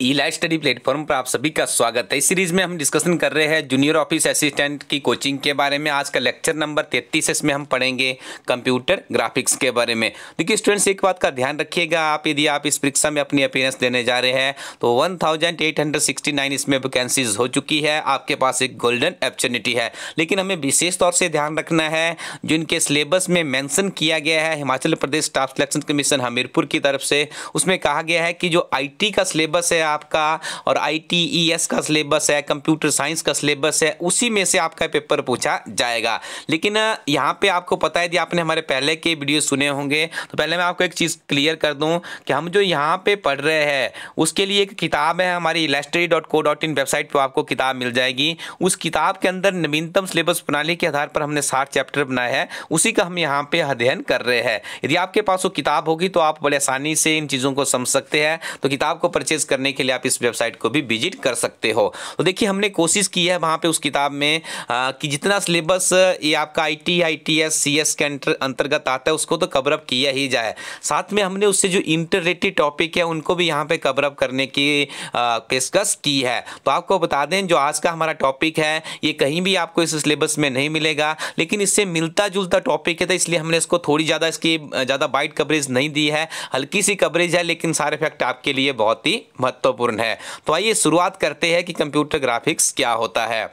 ई live study platform पर आप सभी का स्वागत है। इस सीरीज में हम डिस्कशन कर रहे हैं जूनियर ऑफिस असिस्टेंट की कोचिंग के बारे में। आज का लेक्चर नंबर 33 इसमें हम पढ़ेंगे कंप्यूटर ग्राफिक्स के बारे में। देखिए स्टूडेंट्स, एक बात का ध्यान रखिएगा, यदि आप इस परीक्षा में अपनी अपीयरेंस देने जा रहे हैं तो 1869 इसमें वैकेंसीज हो चुकी है। आपके पास एक गोल्डन अपॉर्चुनिटी है, लेकिन हमें विशेष तौर से ध्यान रखना है जो इनके सिलेबस में मेंशन किया गया है Himachal Pradesh staff selection commission Hamirpur की तरफ से। उसमें कहा गया है कि जो IT का सिलेबस है आपका और ITES का सिलेबस है, कंप्यूटर साइंस का सिलेबस है, उसी में से आपका पेपर पूछा जाएगा। लेकिन यहाँ पे आपको पता है, यदि आपने हमारे पहले के वीडियो सुने होंगे तो पहले मैं आपको एक चीज़ क्लियर कर दूं कि हम जो यहाँ पे पढ़ रहे हैं उसके लिए एक किताब है, हमारी illustrary.co.in वेबसाइट पर आपको किताब मिल जाएगी। उस किताब के अंदर नवीनतम सिलेबस प्रणाली के आधार पर हमने 60 चैप्टर बनाए हैं, उसी का हम यहाँ पे अध्ययन कर रहे हैं। यदि आपके पास वो किताब होगी तो आप बड़े आसानी से इन चीज़ों को समझ सकते हैं। तो किताब को परचेज करने के लिए आप इस वेबसाइट को भी विजिट कर सकते हो। तो देखिए हमने कोशिश की है वहाँ पे उस किताब में कि जितना सिलेबस ये आपका IT ITS CS के अंतर्गत आता है उसको तो कवर अप किया ही जाए। साथ में हमने उससे जो इंटर रिलेटेड टॉपिक है उनको भी यहाँ पे कवर अप करने की पेशकश की है। तो आपको बता दें, जो आज का हमारा टॉपिक है ये कहीं भी आपको इस सिलेबस में नहीं मिलेगा, लेकिन इससे मिलता जुलता टॉपिक है, तो इसलिए हमने इसको थोड़ी ज़्यादा इसकी ज़्यादा वाइड कवरेज नहीं दी है, हल्की सी कवरेज है, लेकिन सारे फैक्ट आपके लिए बहुत ही महत्वपूर्ण है। तो आइए शुरुआत करते हैं कि कंप्यूटर ग्राफिक्स क्या होता है।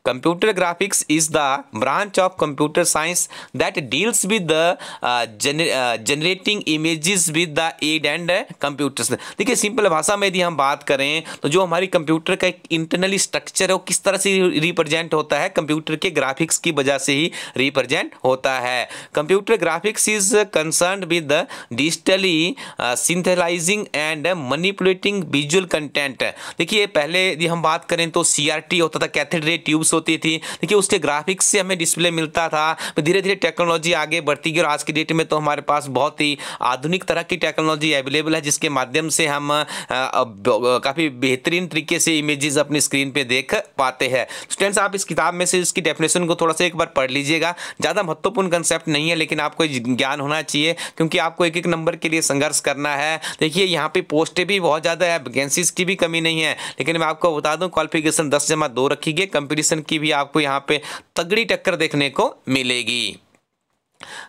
Computer graphics is the branch of computer science that deals with the generating images with the aid and computers. देखिए सिंपल भाषा में यदि हम बात करें तो जो हमारी कंप्यूटर का एक इंटरनली स्ट्रक्चर है वो किस तरह से रिप्रेजेंट होता है, कंप्यूटर के ग्राफिक्स की वजह से ही रिप्रेजेंट होता है। Computer graphics is concerned with digitally synthesising and manipulating visual content. देखिए पहले यदि हम बात करें तो CRT होता था, कैथोड रे ट्यूब्स होती थी। देखिए उसके ग्राफिक्स से हमें डिस्प्ले मिलता था। धीरे धीरे टेक्नोलॉजी आगे बढ़ती गई और आज की डेट में तो हमारे पास बहुत ही आधुनिक तरह की टेक्नोलॉजी अवेलेबल है, जिसके माध्यम से हम काफ़ी बेहतरीन तरीके से इमेजेस अपनी स्क्रीन पे देख पाते हैं। स्टूडेंट्स, आप इस किताब में से इसकी डेफिनेशन को थोड़ा सा एक बार पढ़ लीजिएगा। ज़्यादा महत्वपूर्ण कंसेप्ट नहीं है, लेकिन आपको ज्ञान होना चाहिए क्योंकि आपको एक एक नंबर के लिए संघर्ष करना है। देखिए यहाँ पे पोस्टें भी बहुत ज़्यादा है, वैकेंसीज की भी कमी नहीं है, लेकिन मैं आपको बता दूं क्वालिफिकेशन 10/2 रखी गई। कंपटीशन की भी आपको यहाँ पे तगड़ी टक्कर देखने को मिलेगी।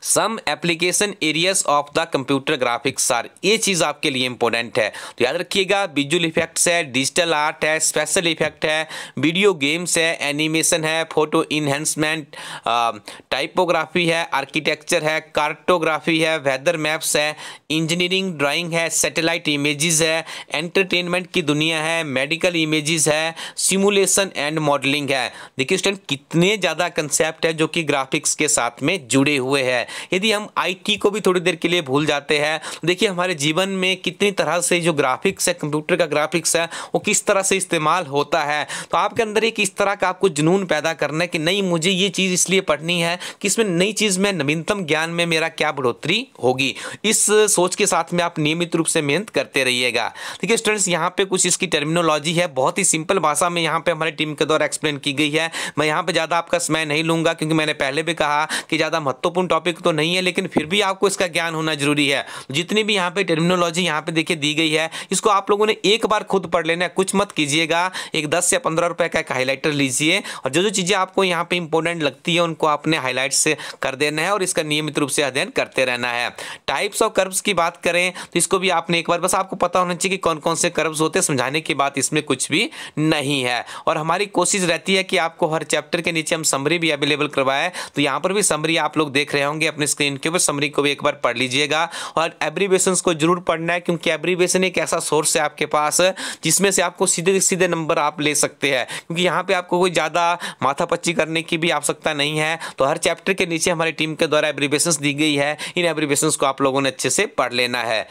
Some application areas of the computer graphics are, ये चीज़ आपके लिए इंपॉर्टेंट है, तो याद रखिएगा। विजुअल इफेक्ट्स है, डिजिटल आर्ट है, स्पेशल इफेक्ट है, वीडियो गेम्स है, एनिमेशन है, फोटो इन्हेंसमेंट, टाइपोग्राफी है, आर्किटेक्चर है, कार्टोग्राफी है, वेदर मैप्स है, इंजीनियरिंग ड्राइंग है, सैटेलाइट इमेजेस है, एंटरटेनमेंट की दुनिया है, मेडिकल इमेजेस है, सिमुलेशन एंड मॉडलिंग है। देखिए स्टूडेंट, कितने ज़्यादा कंसेप्ट है जो कि ग्राफिक्स के साथ में जुड़े हुए है। यदि हम IT को भी थोड़ी देर के लिए भूल जाते हैं, देखिए हमारे जीवन में कितनी तरह से जो ग्राफिक्स है, कंप्यूटर का ग्राफिक्स है, वो किस तरह से इस्तेमाल होता है। तो आपके अंदर एक इस तरह का आपको जुनून पैदा करना है कि नहीं, मुझे ये चीज़ इसलिए पढ़नी है कि इसमें नई चीज़ में, नवीनतम ज्ञान में मेरा क्या बढ़ोतरी होगी। इस सोच के साथ में आप नियमित रूप से मेहनत करते रहिएगा। देखिए स्टूडेंट्स, यहाँ पे कुछ इसकी टर्मिनोलॉजी है, बहुत ही सिंपल भाषा में यहाँ पे हमारी टीम के द्वारा एक्सप्लेन की गई है। मैं यहाँ पे ज़्यादा आपका समय नहीं लूँगा क्योंकि मैंने पहले भी कहा कि ज़्यादा महत्वपूर्ण टॉपिक तो नहीं है, लेकिन फिर भी आपको इसका ज्ञान होना जरूरी है। जितनी भी यहाँ पे टर्मिनोलॉजी यहाँ पे देखिए दी गई है, इसको आप लोगों ने एक बार खुद पढ़ लेना है, कुछ मत कीजिएगा। एक 10 या 15 रुपए का एक हाईलाइटर लीजिए और जो जो चीज़ें आपको यहाँ पे इंपॉर्टेंट लगती है उनको आपने हाईलाइट से कर देना है और इसका नियमित रूप से अध्ययन करते रहना है। टाइप्स ऑफ कर्व्स की बात करें तो इसको भी आपने एक बार, बस आपको पता होना चाहिए कि कौन कौन से कर्व्स होते हैं। समझाने की बात इसमें कुछ भी नहीं है और हमारी कोशिश रहती है कि आपको हर चैप्टर के नीचे हम समरी भी अवेलेबल करवाएं। तो यहाँ पर भी समरी आप लोग देख रहे होंगे अपने स्क्रीन के ऊपर, समरी को भी एक बार पढ़ लीजिएगा और एब्रीविएशंस को जरूर पढ़ना है क्योंकि एब्रीविएशन एक ऐसा सोर्स है आपके पास जिसमें से आपको सीधे सीधे नंबर आप ले सकते हैं, क्योंकि यहाँ पे आपको कोई ज़्यादा माथापच्ची करने की भी आवश्यकता नहीं है। तो हर चैप्टर के नीचे हमारी टीम के द्वारा एब्रीविएशंस दी गई है, इन एब्रीविएशंस को आप लोगों ने अच्छे से पढ़ लेना है।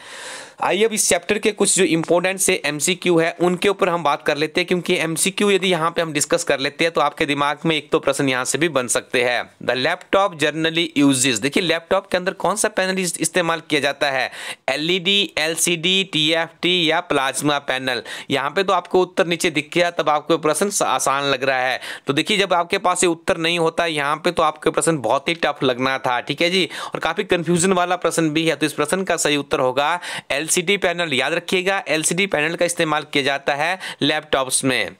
आइए अब इस चैप्टर के कुछ जो इंपॉर्टेंट से MCQ है उनके ऊपर हम बात कर लेते हैं, क्योंकि MCQ यदि यहाँ पे हम डिस्कस कर लेते हैं तो आपके दिमाग में एक तो प्रश्न यहाँ से भी बन सकते हैं। द लैपटॉप जनरली यूजेस, देखिए लैपटॉप के अंदर कौन सा पैनल इस्तेमाल किया जाता है, LED, LCD, TFT या प्लाज्मा पैनल। यहाँ पे तो आपको उत्तर नीचे दिख गया, तब आपको प्रश्न आसान लग रहा है। तो देखिए जब आपके पास ये उत्तर नहीं होता यहाँ पे तो आपके प्रश्न बहुत ही टफ लगना था, ठीक है जी, और काफी कंफ्यूजन वाला प्रश्न भी है। तो इस प्रश्न का सही उत्तर होगा LCD पैनल, याद रखिएगा LCD पैनल का इस्तेमाल किया जाता है लैपटॉप्स में।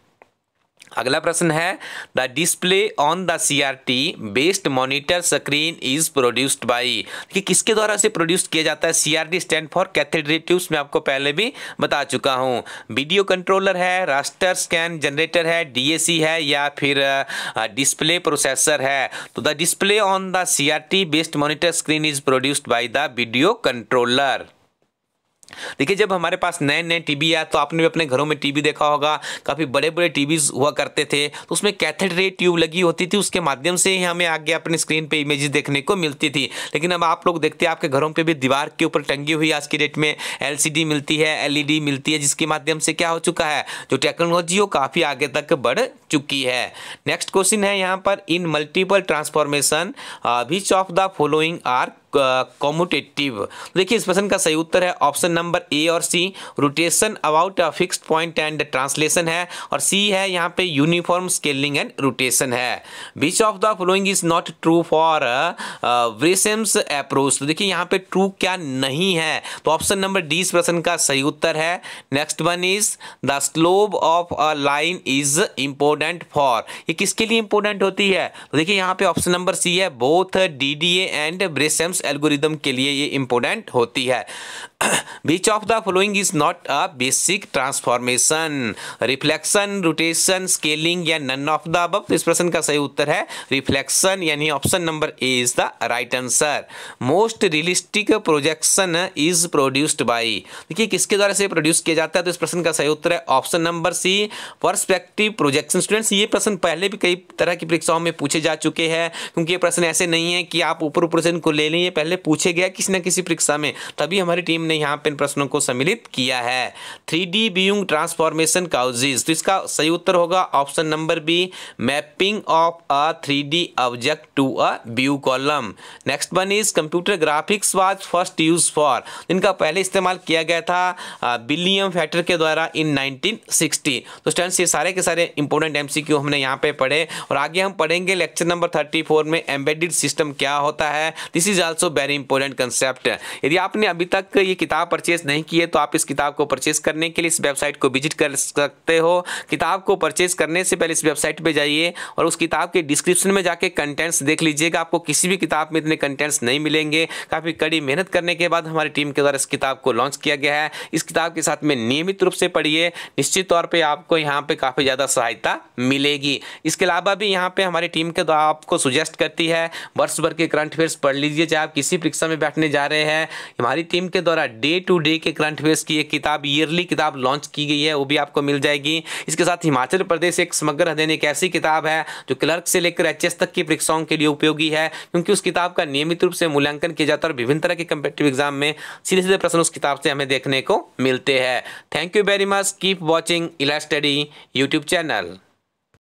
अगला प्रश्न है the display on the CRT based monitor screen is produced by, कि किसके द्वारा से प्रोड्यूस किया जाता है। CRT stand for cathedral tubes, मैं आपको पहले भी बता चुका हूं। वीडियो कंट्रोलर है, रास्टर स्कैन जनरेटर है, DAC है, या फिर डिस्प्ले प्रोसेसर है। तो the display on the CRT based monitor screen is produced by the video controller. देखिए, जब हमारे पास नए नए टीवी आया तो आपने भी अपने घरों में टीवी देखा होगा, काफ़ी बड़े बड़े टीवीज हुआ करते थे, तो उसमें कैथोड रे ट्यूब लगी होती थी, उसके माध्यम से ही हमें आगे अपने स्क्रीन पे इमेजेस देखने को मिलती थी। लेकिन अब आप लोग देखते हैं आपके घरों पे भी दीवार के ऊपर टंगी हुई आज की डेट में LCD मिलती है, LED मिलती है, जिसके माध्यम से क्या हो चुका है, जो टेक्नोलॉजी हो काफ़ी आगे तक बढ़ चुकी है। नेक्स्ट क्वेश्चन है यहाँ पर, in multiple transformation which of the following are commutative. देखिए, इस प्रश्न का सही उत्तर है ऑप्शन नंबर A और C, rotation about a fixed point and translation है, और C है यहाँ पे यूनिफॉर्म स्केलिंग एंड रोटेशन है। Which of the following is not true for व्रेसेम्स अप्रोच। तो देखिए यहाँ पे ट्रू क्या नहीं है, तो ऑप्शन नंबर D इस प्रश्न का सही उत्तर है। Next one is the slope of a line is important for, ये किसके लिए इंपोर्टेंट होती है। तो देखिए यहाँ पे ऑप्शन नंबर C है, बोथ DDA एंड व्रेसेम्स एल्गोरिदम के लिए ये इंपोर्टेंट होती है। Which of the following is not a basic transformation, reflection, rotation, scaling या नन ऑफ द अबव। तो इस प्रश्न का सही उत्तर है रिफ्लेक्शन, यानी option number A is the right answer. Most realistic projection is produced by, देखिए किसके द्वारा से प्रोड्यूस किया जाता है, तो इस प्रश्न का सही उत्तर है option number C, perspective projection. Students, ये प्रश्न पहले भी कई तरह की परीक्षाओं में पूछे जा चुके हैं, क्योंकि ये प्रश्न ऐसे नहीं है कि आप ऊपर ऊपर से इनको ले लें, पहले पूछे गया किसी न किसी परीक्षा में, तभी हमारी टीम ने यहाँ पे इन प्रश्नों को सम्मिलित किया है। 3D व्यूइंग ट्रांसफॉर्मेशन काउजेज, तो इसका सही उत्तर होगा option number B, mapping of a 3D object to a view column. Next one is computer graphics was first use for, इनका पहले इस्तेमाल किया गया था विलियम फैटर के द्वारा इन 1960। तो स्टूडेंट्स, ये सारे के सारे इंपॉर्टेंट MCQ हमने यहाँ पे पढ़े, और आगे हम पढ़ेंगे लेक्चर नंबर 34 में एम्बेडेड सिस्टम क्या होता है। This is also very important concept. यदि आपने अभी तक ये किताब परचेज नहीं की है तो आप इस किताब को परचेज करने के लिए इस वेबसाइट को विजिट कर सकते हो। किताब को परचेज करने से पहले इस वेबसाइट पे जाइए और उस किताब के डिस्क्रिप्शन में जाके कंटेंट्स देख लीजिएगा। आपको किसी भी किताब में इतने कंटेंट्स नहीं मिलेंगे। काफ़ी कड़ी मेहनत करने के बाद हमारी टीम के द्वारा इस किताब को लॉन्च किया गया है। इस किताब के साथ में नियमित रूप से पढ़िए, निश्चित तौर पर आपको यहाँ पे काफ़ी ज़्यादा सहायता मिलेगी। इसके अलावा भी यहाँ पे हमारी टीम के द्वारा आपको सुजेस्ट करती है वर्ष भर के करंट अफेयर्स पढ़ लीजिए, चाहे आप किसी परीक्षा में बैठने जा रहे हैं। हमारी टीम के द्वारा डे टू डे के करंट अफेयर्स की एक किताब, ईयरली किताब लॉन्च की गई है, वो भी आपको मिल जाएगी। इसके साथ हिमाचल प्रदेश एक समग्र अध्ययन एक ऐसी किताब है जो क्लर्क से लेकर HS तक की परीक्षाओं के लिए उपयोगी है, क्योंकि उस किताब का नियमित रूप से मूल्यांकन किया जाता है और विभिन्न तरह के कॉम्पिटिटिव एग्जाम में सीधे सीधे प्रश्न उस किताब से हमें देखने को मिलते हैं। Thank you very much, keep watching इला स्टडी यूट्यूब चैनल।